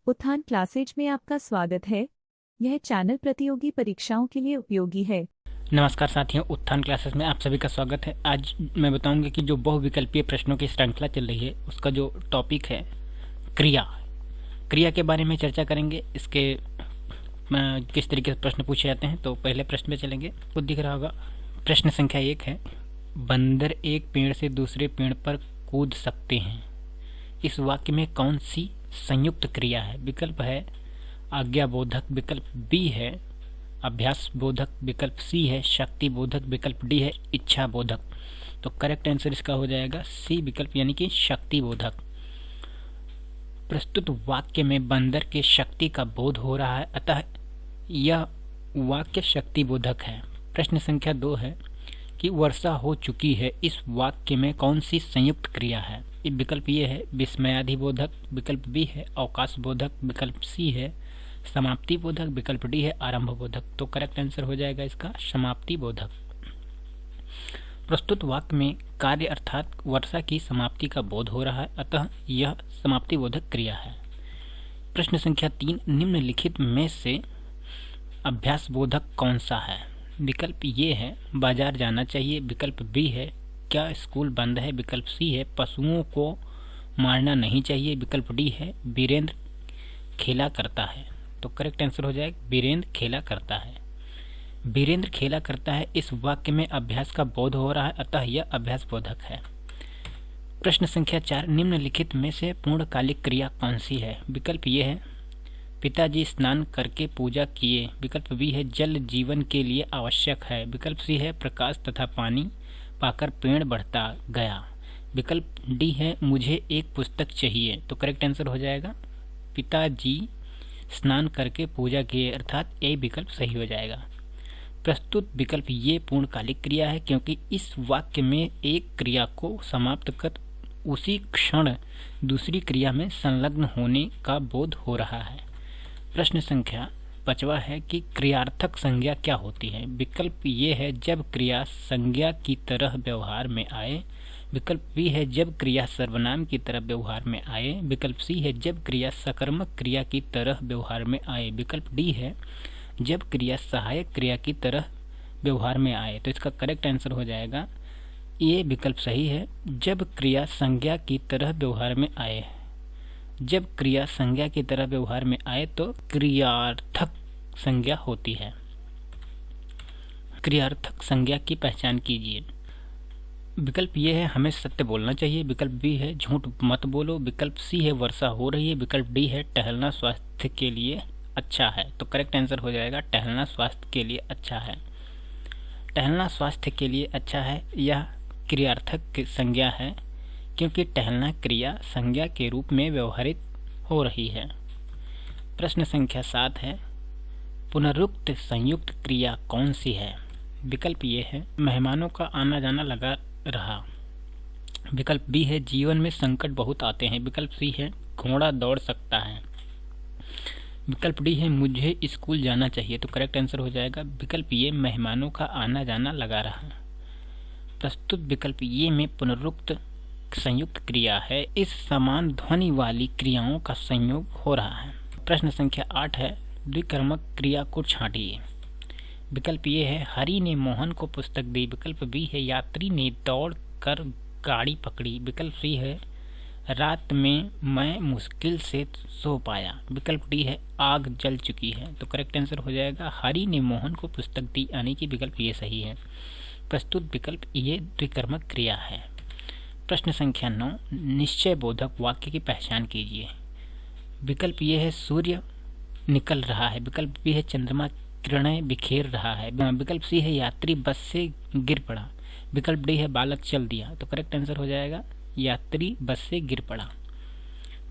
उत्थान क्लासेज में आपका स्वागत है। यह चैनल प्रतियोगी परीक्षाओं के लिए उपयोगी है। नमस्कार साथियों, उत्थान क्लासेस में आप सभी का स्वागत है। आज मैं बताऊंगा कि जो बहुविकल्पीय प्रश्नों की श्रृंखला चल रही है उसका जो टॉपिक है क्रिया के बारे में चर्चा करेंगे। इसके किस तरीके से प्रश्न पूछे जाते हैं। तो पहले प्रश्न में चलेंगे। तो दिख रहा होगा, प्रश्न संख्या 1 है, बंदर एक पेड़ से दूसरे पेड़ पर कूद सकते हैं। इस वाक्य में कौन सी संयुक्त क्रिया है? विकल्प है आज्ञा बोधक, विकल्प बी है अभ्यास बोधक, विकल्प सी है शक्ति बोधक, विकल्प डी है इच्छा बोधक। तो करेक्ट आंसर इसका हो जाएगा सी विकल्प, यानी कि शक्ति बोधक। प्रस्तुत वाक्य में बंदर के शक्ति का बोध हो रहा है, अतः यह वाक्य शक्ति बोधक है। प्रश्न संख्या 2 है कि वर्षा हो चुकी है। इस वाक्य में कौन सी संयुक्त क्रिया है? विकल्प ये है विस्मयाधिबोधक, विकल्प बी है अवकाश बोधक, विकल्प सी है समाप्ति बोधक, विकल्प डी है आरंभ बोधक। तो करेक्ट आंसर हो जाएगा इसका समाप्ति बोधक। प्रस्तुत वाक्य में कार्य अर्थात वर्षा की समाप्ति का बोध हो रहा है, अतः यह समाप्ति बोधक क्रिया है। प्रश्न संख्या 3, निम्नलिखित में से अभ्यास बोधक कौन सा है? विकल्प ये है बाजार जाना चाहिए, विकल्प बी है क्या स्कूल बंद है, विकल्प सी है पशुओं को मारना नहीं चाहिए, विकल्प डी है वीरेंद्र खेला करता है। तो करेक्ट आंसर हो जाएगा वीरेंद्र खेला करता है। वीरेंद्र खेला करता है इस वाक्य में अभ्यास का बोध हो रहा है, अतः यह अभ्यास बोधक है। प्रश्न संख्या 4, निम्नलिखित में से पूर्णकालिक क्रिया कौन सी है? विकल्प ये है पिताजी स्नान करके पूजा किए, विकल्प बी है जल जीवन के लिए आवश्यक है, विकल्प सी है प्रकाश तथा पानी पाकर पेड़ बढ़ता गया, विकल्प डी है मुझे एक पुस्तक चाहिए। तो करेक्ट आंसर हो जाएगा पिताजी स्नान करके पूजा किए, अर्थात ए विकल्प सही हो जाएगा। प्रस्तुत विकल्प ये पूर्णकालिक क्रिया है क्योंकि इस वाक्य में एक क्रिया को समाप्त कर उसी क्षण दूसरी क्रिया में संलग्न होने का बोध हो रहा है। प्रश्न संख्या 5 है कि क्रियार्थक संज्ञा क्या होती है? विकल्प ये है जब क्रिया संज्ञा की तरह व्यवहार में आए, विकल्प बी है जब क्रिया सर्वनाम की तरह व्यवहार में आए, विकल्प सी है जब क्रिया सकर्मक क्रिया की तरह व्यवहार में आए, विकल्प डी है जब क्रिया सहायक क्रिया की तरह व्यवहार में आए। तो इसका करेक्ट आंसर हो जाएगा ये विकल्प सही है जब क्रिया संज्ञा की तरह व्यवहार में आए। जब क्रिया संज्ञा की तरह व्यवहार में आए तो क्रियार्थक संज्ञा होती है। क्रियार्थक संज्ञा की पहचान कीजिए। विकल्प ये है हमें सत्य बोलना चाहिए, विकल्प बी है झूठ मत बोलो, विकल्प सी है वर्षा हो रही है, विकल्प डी है टहलना स्वास्थ्य के लिए अच्छा है। तो करेक्ट आंसर हो जाएगा टहलना स्वास्थ्य के लिए अच्छा है। टहलना स्वास्थ्य के लिए अच्छा है यह क्रियार्थक संज्ञा है क्योंकि टहलना क्रिया संज्ञा के रूप में व्यवहारित हो रही है। प्रश्न संख्या 7 है पुनरुक्त संयुक्त क्रिया कौन सी है? विकल्प ये है मेहमानों का आना जाना लगा रहा, विकल्प बी है जीवन में संकट बहुत आते हैं, विकल्प सी है घोड़ा दौड़ सकता है, विकल्प डी है मुझे स्कूल जाना चाहिए। तो करेक्ट आंसर हो जाएगा विकल्प ये मेहमानों का आना जाना लगा रहा। प्रस्तुत विकल्प ये में पुनरुक्त संयुक्त क्रिया है, इस समान ध्वनि वाली क्रियाओं का संयोग हो रहा है। प्रश्न संख्या 8 है द्विकर्मक क्रिया को छांटिए। विकल्प ये है हरि ने मोहन को पुस्तक दी, विकल्प बी है यात्री ने दौड़ कर गाड़ी पकड़ी, विकल्प सी है रात में मैं मुश्किल से सो पाया, विकल्प डी है आग जल चुकी है। तो करेक्ट आंसर हो जाएगा हरि ने मोहन को पुस्तक दी, यानी कि विकल्प ये सही है। प्रस्तुत विकल्प ये द्विकर्मक क्रिया है। प्रश्न संख्या 9, निश्चय बोधक वाक्य की पहचान कीजिए। विकल्प ये है सूर्य निकल रहा है, विकल्प बी है चंद्रमा किरणें बिखेर रहा है, विकल्प सी है यात्री बस से गिर पड़ा, विकल्प डी है बालक चल दिया। तो करेक्ट आंसर हो जाएगा यात्री बस से गिर पड़ा।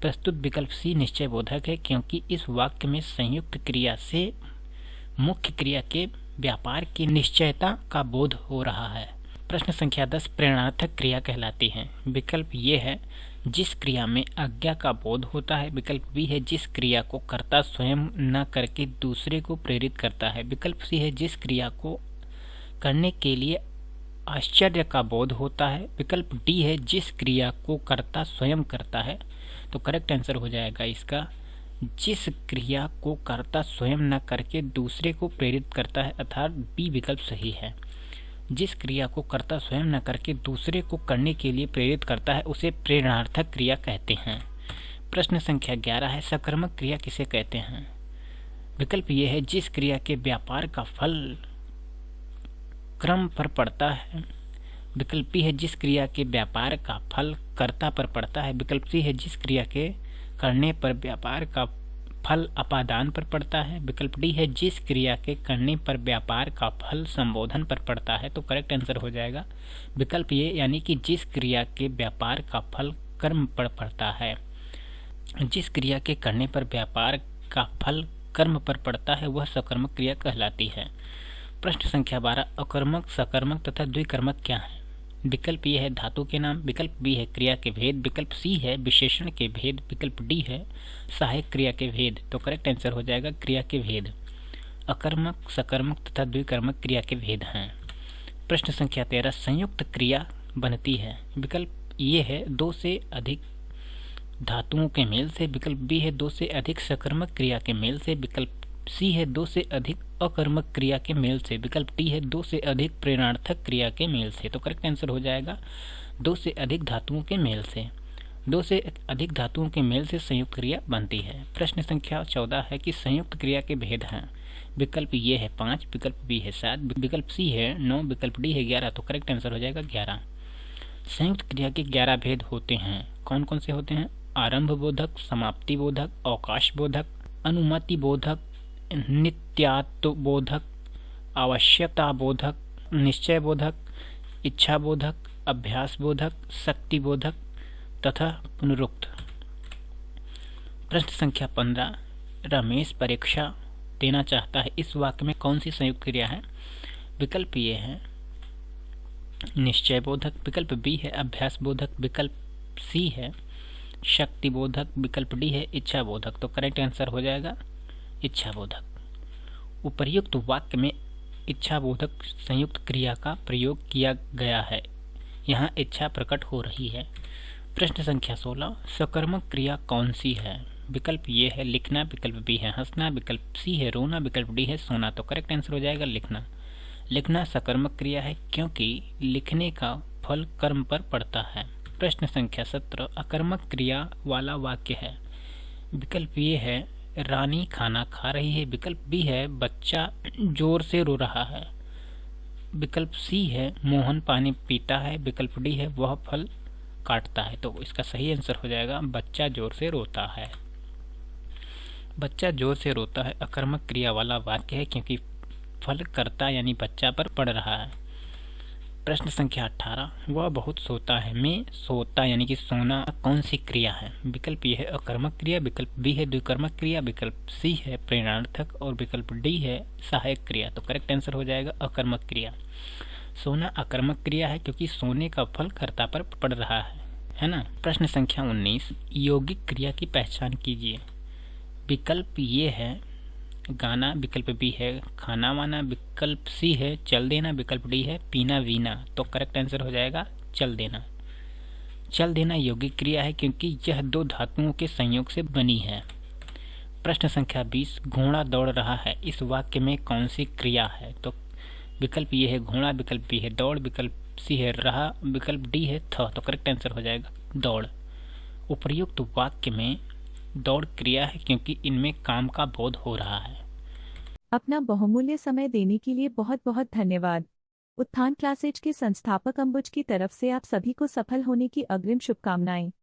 प्रस्तुत विकल्प सी निश्चय बोधक है क्योंकि इस वाक्य में संयुक्त क्रिया से मुख्य क्रिया के व्यापार की निश्चयता का बोध हो रहा है। प्रश्न संख्या 10 प्रेरणार्थक क्रिया कहलाती है। विकल्प ये है जिस क्रिया में आज्ञा का बोध होता है, विकल्प बी है जिस क्रिया को कर्ता स्वयं न करके दूसरे को प्रेरित करता है, विकल्प सी है जिस क्रिया को करने के लिए आश्चर्य का बोध होता है, विकल्प डी है जिस क्रिया को कर्ता स्वयं करता है। तो करेक्ट आंसर हो जाएगा इसका जिस क्रिया को कर्ता स्वयं न करके दूसरे को प्रेरित करता है, अर्थात बी विकल्प सही है। जिस क्रिया को कर्ता स्वयं न करके दूसरे को करने के लिए प्रेरित करता है उसे प्रेरणार्थक क्रिया कहते हैं। प्रश्न संख्या 11 है, सकर्मक क्रिया किसे कहते हैं? विकल्प ये है, जिस क्रिया के व्यापार का फल क्रम पर पड़ता है। विकल्प बी है, जिस क्रिया के व्यापार का फल कर्ता पर पड़ता है। विकल्प सी है, जिस क्रिया के करने पर व्यापार का फल अपादान पर पड़ता है। विकल्प डी है, जिस क्रिया के करने पर व्यापार का फल संबोधन पर पड़ता है। तो करेक्ट आंसर हो जाएगा विकल्प ये, यानी कि जिस क्रिया के व्यापार का फल कर्म पर पड़ता है। जिस क्रिया के करने पर व्यापार का फल कर्म पर पड़ता है वह सकर्मक क्रिया कहलाती है। प्रश्न संख्या 12, अकर्मक, सकर्मक तथा द्विकर्मक क्या है? विकल्प ये है, धातु के नाम। विकल्प बी है, क्रिया के भेद। विकल्प सी है, विशेषण के भेद। विकल्प डी है, सहायक क्रिया के भेद। तो करेक्ट आंसर हो जाएगा क्रिया के भेद। अकर्मक, सकर्मक तथा द्विकर्मक क्रिया के भेद हैं। प्रश्न संख्या 13, संयुक्त क्रिया बनती है। विकल्प ये है, दो से अधिक धातुओं के मेल से। विकल्प बी है, दो से अधिक सकर्मक क्रिया के मेल से। विकल्प सी है, दो से अधिक अकर्मक क्रिया के मेल से। विकल्प डी है, दो से अधिक प्रेरणार्थक क्रिया के मेल से। तो करेक्ट आंसर हो जाएगा दो से अधिक धातुओं के मेल से। दो से अधिक धातुओं के मेल से संयुक्त क्रिया बनती है। प्रश्न संख्या 14 है कि संयुक्त क्रिया के भेद हैं। विकल्प ये है 5, विकल्प बी है 7, विकल्प सी है 9, विकल्प डी है 11। तो करेक्ट आंसर हो जाएगा 11। संयुक्त क्रिया के 11 भेद होते हैं। कौन कौन से होते हैं? आरंभ बोधक, समाप्ति बोधक, अवकाश बोधक, अनुमति बोधक, नित्यात्व बोधक, आवश्यकता बोधक, निश्चय बोधक, इच्छा बोधक, अभ्यास बोधक, शक्ति बोधक तथा पुनरुक्त। प्रश्न संख्या 15, रमेश परीक्षा देना चाहता है। इस वाक्य में कौन सी संयुक्त क्रिया है? विकल्प ये है निश्चय बोधक। विकल्प बी है अभ्यास बोधक। विकल्प सी है शक्ति बोधक। विकल्प डी है इच्छा बोधक। तो करेक्ट आंसर हो जाएगा इच्छा बोधक। उपर्युक्त वाक्य में इच्छा बोधक संयुक्त क्रिया का प्रयोग किया गया है। यहाँ इच्छा प्रकट हो रही है। प्रश्न संख्या 16, सकर्मक क्रिया कौन सी है? विकल्प ये है लिखना। विकल्प बी है हंसना। विकल्प सी है रोना। विकल्प डी है सोना। तो करेक्ट आंसर हो जाएगा लिखना। लिखना सकर्मक क्रिया है क्योंकि लिखने का फल कर्म पर पड़ता है। प्रश्न संख्या 17, अकर्मक क्रिया वाला वाक्य है। विकल्प ये है रानी खाना खा रही है। विकल्प बी है बच्चा जोर से रो रहा है। विकल्प सी है मोहन पानी पीता है। विकल्प डी है वह फल काटता है। तो इसका सही आंसर हो जाएगा बच्चा जोर से रोता है। बच्चा जोर से रोता है अकर्मक क्रिया वाला वाक्य है क्योंकि फल कर्ता यानी बच्चा पर पड़ रहा है। प्रश्न संख्या 18, वह बहुत सोता है में सोता यानी कि सोना कौन सी क्रिया है? विकल्प ये है अकर्मक क्रिया। विकल्प बी है द्विकर्मक क्रिया। विकल्प सी है प्रेरणार्थक और विकल्प डी है सहायक क्रिया। तो करेक्ट आंसर हो जाएगा अकर्मक क्रिया। सोना अकर्मक क्रिया है क्योंकि सोने का फल कर्ता पर पड़ रहा है ना। प्रश्न संख्या 19, यौगिक क्रिया की पहचान कीजिए। विकल्प ये है गाना। विकल्प बी है खाना वाना। विकल्प सी है चल देना। विकल्प डी है पीना वीना। तो करेक्ट आंसर हो जाएगा चल देना। चल देना यौगिक क्रिया है क्योंकि यह दो धातुओं के संयोग से बनी है। प्रश्न संख्या 20, घोड़ा दौड़ रहा है। इस वाक्य में कौन सी क्रिया है? तो विकल्प ये है घोड़ा। विकल्प बी है दौड़। विकल्प सी है रहा। विकल्प डी है था। तो करेक्ट आंसर हो जाएगा दौड़। उपर्युक्त वाक्य में दौड़ क्रिया है क्योंकि इनमें काम का बोध हो रहा है। अपना बहुमूल्य समय देने के लिए बहुत बहुत धन्यवाद। उत्थान क्लासेज के संस्थापक अंबुज की तरफ से आप सभी को सफल होने की अग्रिम शुभकामनाएं।